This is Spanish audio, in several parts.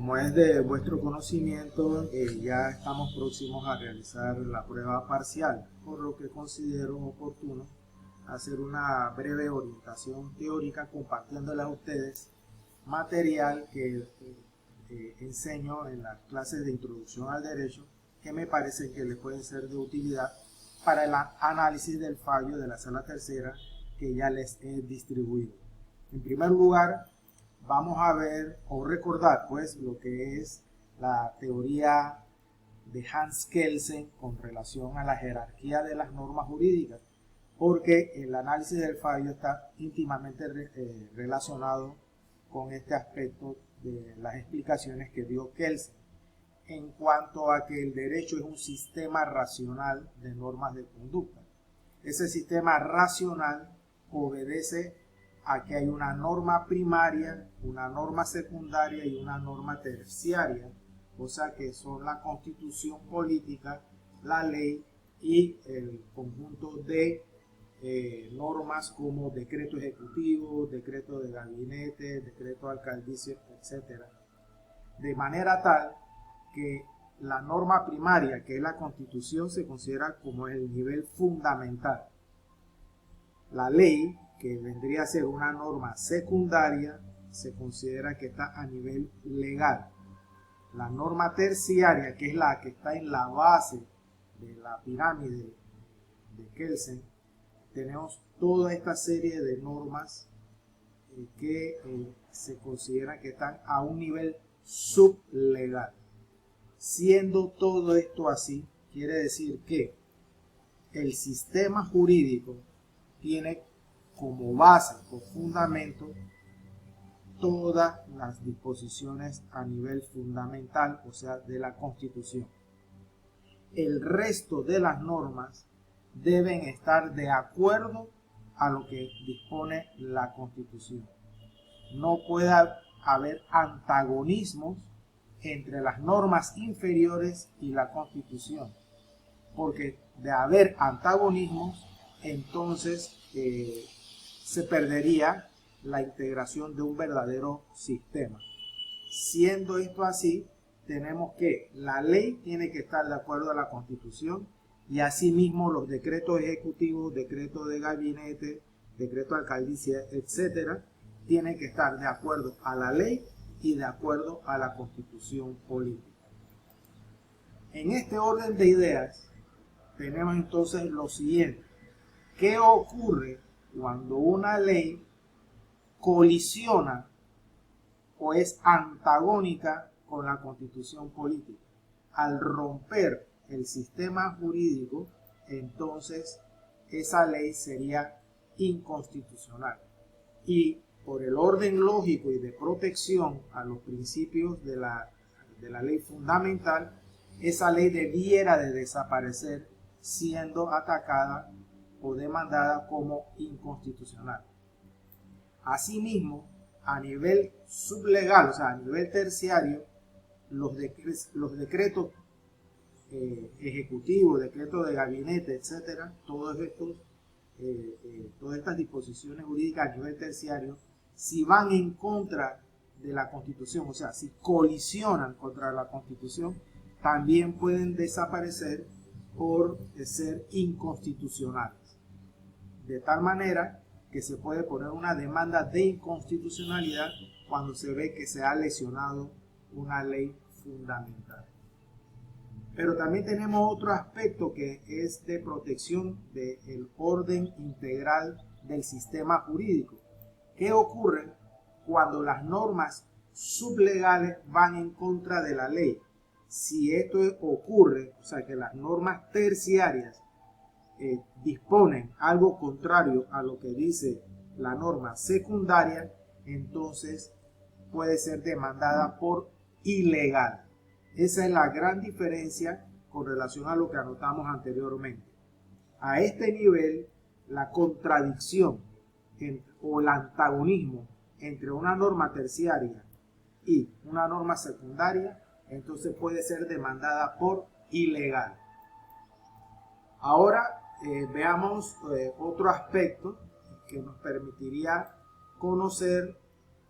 Como es de vuestro conocimiento, ya estamos próximos a realizar la prueba parcial, por lo que considero oportuno hacer una breve orientación teórica compartiéndoles a ustedes material que enseño en las clases de introducción al derecho, que me parece que les puede ser de utilidad para el análisis del fallo de la sala tercera que ya les he distribuido. En primer lugar, vamos a ver o recordar pues lo que es la teoría de Hans Kelsen con relación a la jerarquía de las normas jurídicas, porque el análisis del fallo está íntimamente relacionado con este aspecto de las explicaciones que dio Kelsen en cuanto a que el derecho es un sistema racional de normas de conducta. Ese sistema racional obedece a que hay una norma primaria, una norma secundaria y una norma terciaria, o sea que son la constitución política, la ley y el conjunto de normas como decreto ejecutivo, decreto de gabinete, decreto alcaldicio, etc. De manera tal que la norma primaria, que es la constitución, se considera como el nivel fundamental. La ley, que vendría a ser una norma secundaria, se considera que está a nivel legal. La norma terciaria, que es la que está en la base de la pirámide de Kelsen, tenemos toda esta serie de normas que se consideran que están a un nivel sublegal. Siendo todo esto así, quiere decir que el sistema jurídico tiene como base o fundamento todas las disposiciones a nivel fundamental, o sea, de la Constitución. El resto de las normas deben estar de acuerdo a lo que dispone la Constitución. No puede haber antagonismos entre las normas inferiores y la Constitución, porque de haber antagonismos, entonces se perdería la integración de un verdadero sistema. Siendo esto así, tenemos que la ley tiene que estar de acuerdo a la Constitución y asimismo los decretos ejecutivos, decretos de gabinete, decreto de alcaldicia, etcétera, tienen que estar de acuerdo a la ley y de acuerdo a la Constitución política. En este orden de ideas tenemos entonces lo siguiente: ¿qué ocurre cuando una ley colisiona o es antagónica con la Constitución política? Al romper el sistema jurídico, entonces esa ley sería inconstitucional. Y por el orden lógico y de protección a los principios de la ley fundamental, esa ley debiera de desaparecer siendo atacada o demandada como inconstitucional. Asimismo, a nivel sublegal, o sea, a nivel terciario, los decretos ejecutivos, decretos de gabinete, etcétera, todas estas disposiciones jurídicas a nivel terciario, si van en contra de la Constitución, o sea, si colisionan contra la Constitución, también pueden desaparecer por ser inconstitucionales. De tal manera que se puede poner una demanda de inconstitucionalidad cuando se ve que se ha lesionado una ley fundamental. Pero también tenemos otro aspecto que es de protección del orden integral del sistema jurídico. ¿Qué ocurre cuando las normas sublegales van en contra de la ley? Si esto ocurre, o sea que las normas terciarias disponen algo contrario a lo que dice la norma secundaria, entonces puede ser demandada por ilegal. Esa es la gran diferencia con relación a lo que anotamos anteriormente. A este nivel, la contradicción o el antagonismo entre una norma terciaria y una norma secundaria, entonces puede ser demandada por ilegal. Ahora veamos otro aspecto que nos permitiría conocer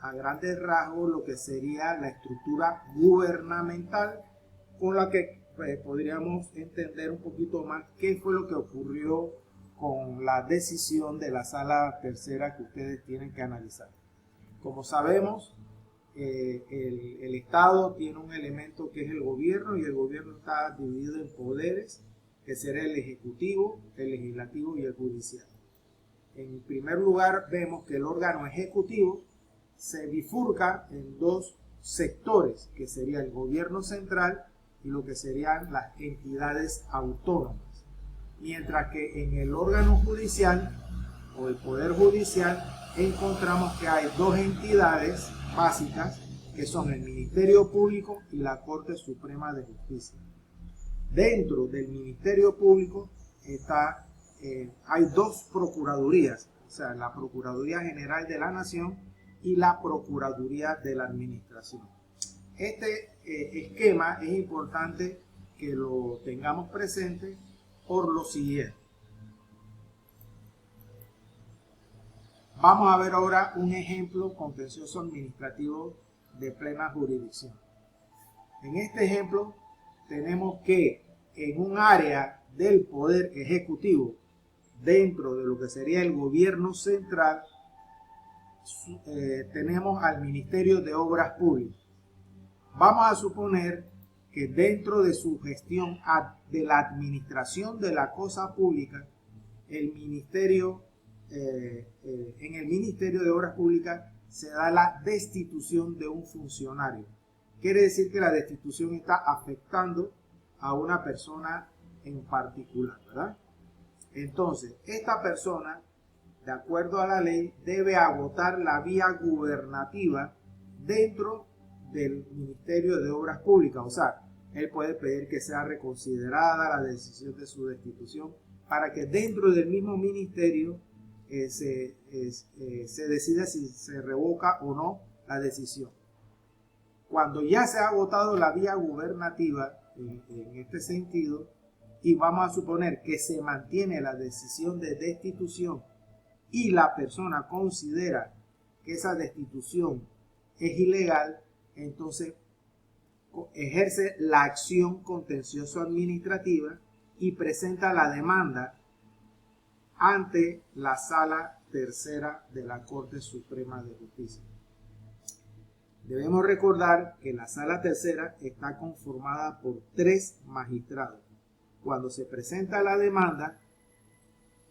a grandes rasgos lo que sería la estructura gubernamental con la que podríamos entender un poquito más qué fue lo que ocurrió con la decisión de la sala tercera que ustedes tienen que analizar. Como sabemos, el Estado tiene un elemento que es el gobierno, y el gobierno está dividido en poderes, que será el ejecutivo, el legislativo y el judicial. En primer lugar, vemos que el órgano ejecutivo se bifurca en dos sectores, que sería el gobierno central y lo que serían las entidades autónomas. Mientras que en el órgano judicial o el poder judicial encontramos que hay dos entidades básicas, que son el Ministerio Público y la Corte Suprema de Justicia. Dentro del Ministerio Público hay dos procuradurías, o sea, la Procuraduría General de la Nación y la Procuraduría de la Administración. Este esquema es importante que lo tengamos presente por lo siguiente. Vamos a ver ahora un ejemplo contencioso administrativo de plena jurisdicción. En este ejemplo tenemos que en un área del Poder Ejecutivo, dentro de lo que sería el gobierno central, tenemos al Ministerio de Obras Públicas. Vamos a suponer que dentro de su gestión de la administración de la cosa pública, en el Ministerio de Obras Públicas se da la destitución de un funcionario. Quiere decir que la destitución está afectando a una persona en particular, ¿verdad? Entonces, esta persona, de acuerdo a la ley, debe agotar la vía gubernativa dentro del Ministerio de Obras Públicas. O sea, él puede pedir que sea reconsiderada la decisión de su destitución para que dentro del mismo ministerio se decida si se revoca o no la decisión. Cuando ya se ha agotado la vía gubernativa en este sentido, y vamos a suponer que se mantiene la decisión de destitución y la persona considera que esa destitución es ilegal, entonces ejerce la acción contencioso administrativa y presenta la demanda ante la Sala Tercera de la Corte Suprema de Justicia. Debemos recordar que la Sala Tercera está conformada por 3 magistrados. Cuando se presenta la demanda,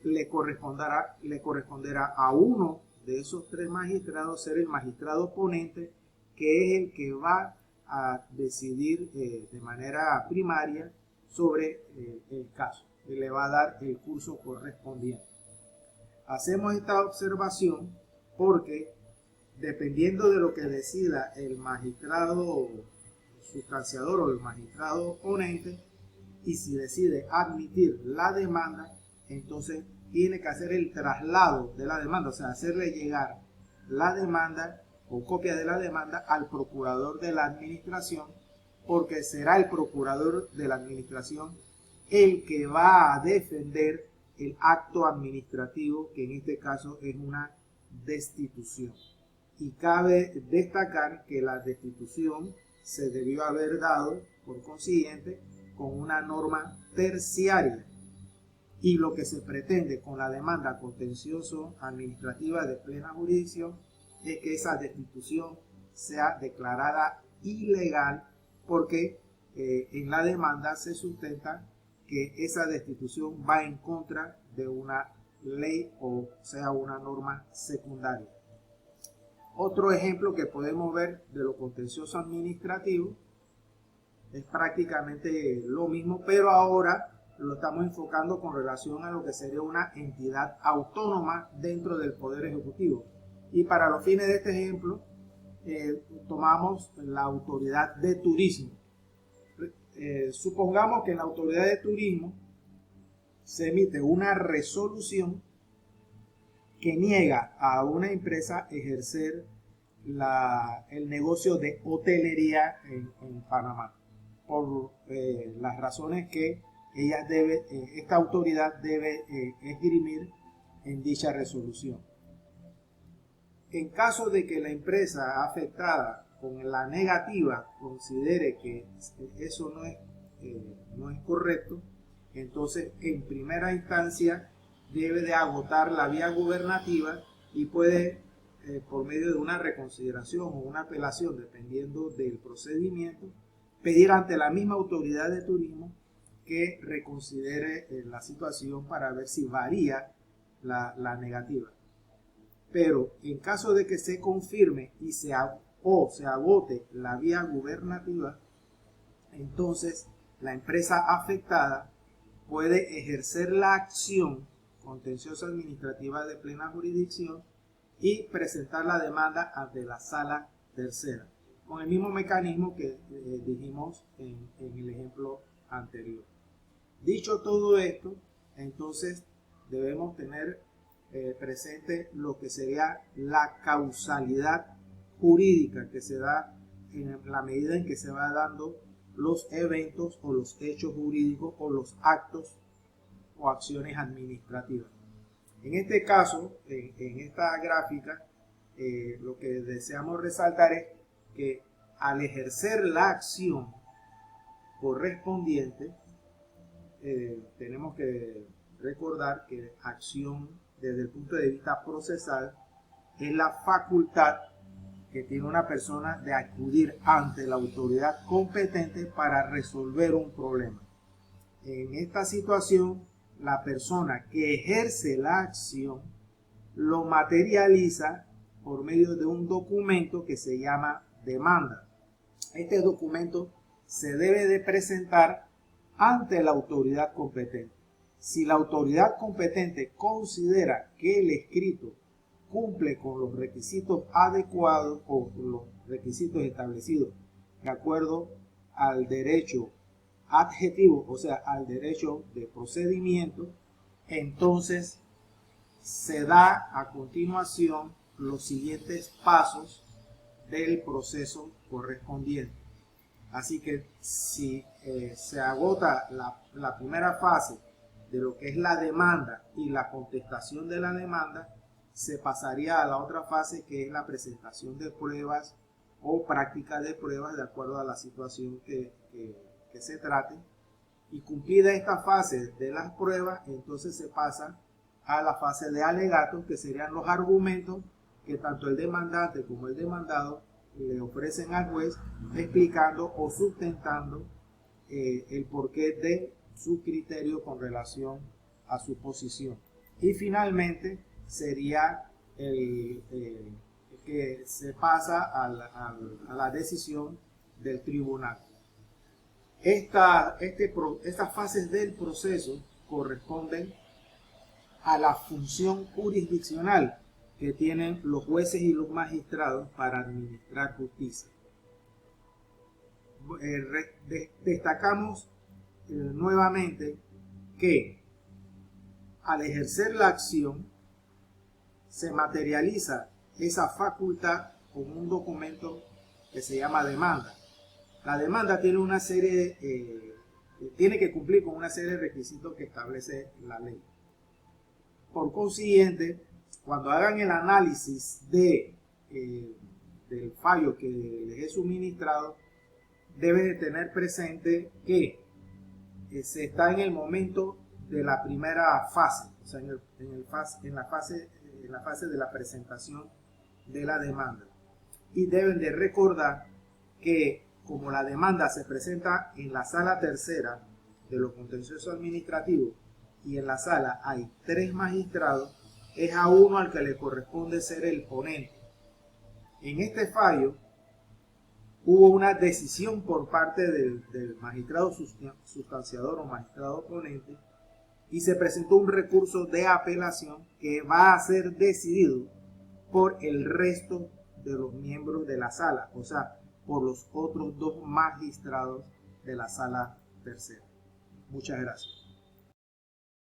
le corresponderá a uno de esos 3 magistrados ser el magistrado ponente, que es el que va a decidir de manera primaria sobre el caso y le va a dar el curso correspondiente. Hacemos esta observación porque dependiendo de lo que decida el magistrado sustanciador o el magistrado ponente, y si decide admitir la demanda, entonces tiene que hacer el traslado de la demanda, o sea, hacerle llegar la demanda o copia de la demanda al procurador de la administración, porque será el procurador de la administración el que va a defender el acto administrativo, que en este caso es una destitución. Y cabe destacar que la destitución se debió haber dado, por consiguiente, con una norma terciaria. Y lo que se pretende con la demanda contencioso administrativa de plena jurisdicción es que esa destitución sea declarada ilegal, porque en la demanda se sustenta que esa destitución va en contra de una ley, o sea, una norma secundaria. Otro ejemplo que podemos ver de lo contencioso administrativo es prácticamente lo mismo, pero ahora lo estamos enfocando con relación a lo que sería una entidad autónoma dentro del Poder Ejecutivo. Y para los fines de este ejemplo, tomamos la Autoridad de Turismo. Supongamos que en la Autoridad de Turismo se emite una resolución que niega a una empresa ejercer el negocio de hotelería en Panamá, por las razones que esta autoridad debe esgrimir en dicha resolución. En caso de que la empresa afectada con la negativa considere que eso no es correcto, entonces en primera instancia debe de agotar la vía gubernativa y puede, por medio de una reconsideración o una apelación, dependiendo del procedimiento, pedir ante la misma autoridad de turismo que reconsidere la situación para ver si varía la negativa. Pero en caso de que se confirme y se agote la vía gubernativa, entonces la empresa afectada puede ejercer la acción contenciosa administrativa de plena jurisdicción y presentar la demanda ante la sala tercera, con el mismo mecanismo que dijimos en el ejemplo anterior. Dicho todo esto, entonces debemos tener presente lo que sería la causalidad jurídica que se da en la medida en que se va dando los eventos o los hechos jurídicos o los actos o acciones administrativas. En este caso, en esta gráfica, lo que deseamos resaltar es que al ejercer la acción correspondiente, tenemos que recordar que acción desde el punto de vista procesal es la facultad que tiene una persona de acudir ante la autoridad competente para resolver un problema. En esta situación, la persona que ejerce la acción lo materializa por medio de un documento que se llama demanda. Este documento se debe de presentar ante la autoridad competente. Si la autoridad competente considera que el escrito cumple con los requisitos adecuados o los requisitos establecidos de acuerdo al derecho adjetivo, o sea, al derecho de procedimiento, entonces se da a continuación los siguientes pasos del proceso correspondiente. Así que si se agota la primera fase de lo que es la demanda y la contestación de la demanda, se pasaría a la otra fase, que es la presentación de pruebas o práctica de pruebas de acuerdo a la situación que se trate. Y cumplida esta fase de las pruebas, entonces se pasa a la fase de alegatos, que serían los argumentos que tanto el demandante como el demandado le ofrecen al juez, explicando o sustentando el porqué de su criterio con relación a su posición. Y finalmente sería que se pasa a la decisión del tribunal. Estas fases del proceso corresponden a la función jurisdiccional que tienen los jueces y los magistrados para administrar justicia. Destacamos nuevamente que al ejercer la acción se materializa esa facultad con un documento que se llama demanda. La demanda tiene una serie, tiene que cumplir con una serie de requisitos que establece la ley. Por consiguiente, cuando hagan el análisis del fallo que les he suministrado, deben de tener presente que se está en el momento de la primera fase, o sea, en la fase de la presentación de la demanda. Y deben de recordar que como la demanda se presenta en la sala tercera de lo contencioso administrativo y en la sala hay 3 magistrados, es a uno al que le corresponde ser el ponente. En este fallo hubo una decisión por parte del magistrado sustanciador o magistrado ponente y se presentó un recurso de apelación que va a ser decidido por el resto de los miembros de la sala, o sea, por los otros 2 magistrados de la sala tercera. Muchas gracias.